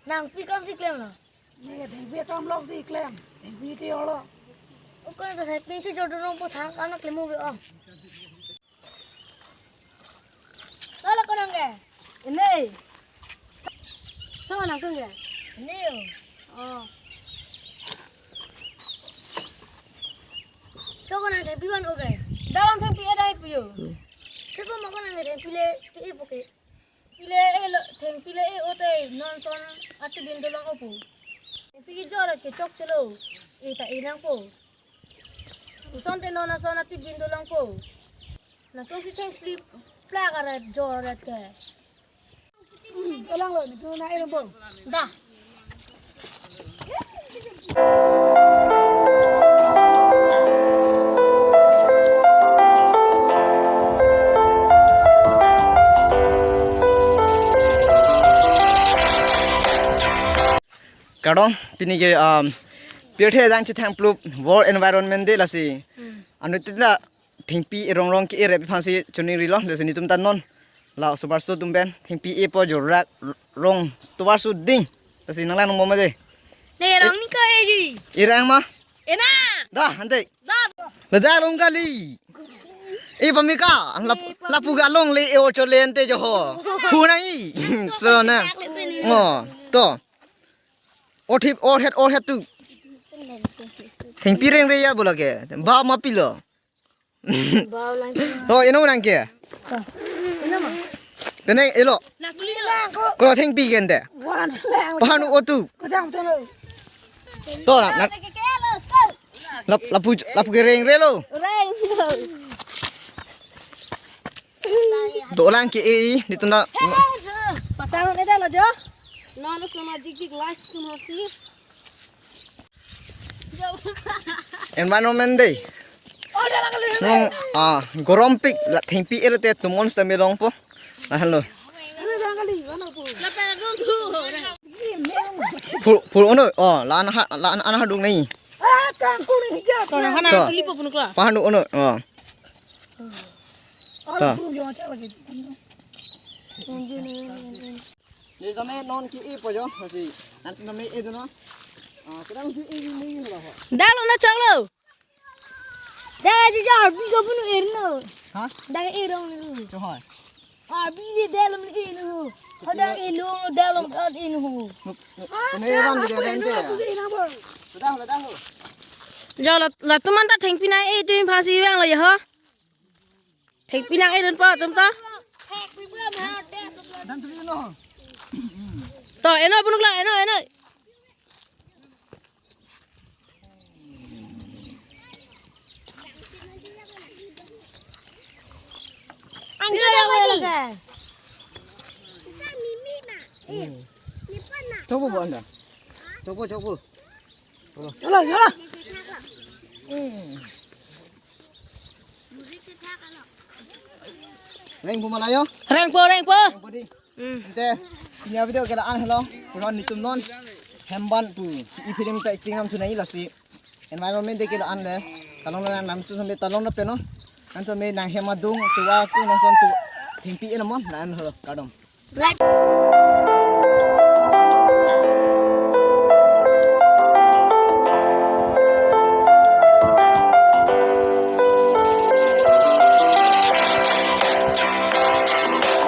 nàng phi con xí klem là nè thì biết trong lông gì klem thì video đó con có thể pin cho cho nó một tháng ăn nó klem mua vậy không đó là con nàng kìa này sao mà nàng cưng kìa nhiều cho con nàng thấy phi ban ok dalam thêm phi ở đây phi chứ con mà con nàng thấy phi lệ cái ok phi lệ thêm phi lệ ở đây non son ở trên bên đó là opu phi cho là cái chọc chelo tại inang po son te non son ở trên bên đó là po na con si thêm phi plaga ra jo ra cái cái lăng rồi tôi nãy em bông da Kadong tini ke pirthe jang chi thang plup world environment de lasi anu tila thingpi rong rong ki re phansi chuni rilo lesini tum tan non la super so tum ben thingpi e po jorak rong tuwa su ding lasi nangla nong moma de này rong ni cái gì irang ma ena da ante da la da long kali e pamika la pu ga long le e o cholen te jo ho khu nai so na ngo to all head tu thing pi reng re ya bola ke ba ma pi lo bao lang to eno nang ke ena mà tene elo nak li lang kok ko thing pi gen de quan lang pa nu o tu có chẳng tôi rồi to na la pu ke reng re lo reng do lang ke e ni tu na patah ini dah lah jo nó sama jig last kun hosi environment de oh dah lah kali nong gorom pik la thing pi e te tu mon sa me long po la hello ini dah kali mana pun la pa dong thu phul ono la ana ha dung nei ah kangkung ini hijau còn là hana to lipo pun kla pa nu ono orang pun jangan cakap lagi ni zame non ki e po jo hasi anti na me e do no kadang si e ni ni la ho dalo na chalo daga ji jar bi ko pun erno ha daga erong ni jo ho bi de dalam ni inu hoda ilung dalam kan inu ne ran de rente ini apa dah ho giờ là tụi mình đã thành pina ấy tụi mình phá xí vang rồi hả thành pina ấy đến bao tụi ta dan tu no to em ơi bưng lại em ơi anh chưa đâu vậy coba bu anda coba jalan jalan reng pu malayo reng po bodi ente punya video kala an hello puron ni tum non hemban pu si film ta tingam tunai lasi environment de kala an le talong na nam tu sambe talong na peno anto me nang hemadung tuwa ku nang son tu thingpi enamon na an hello kadom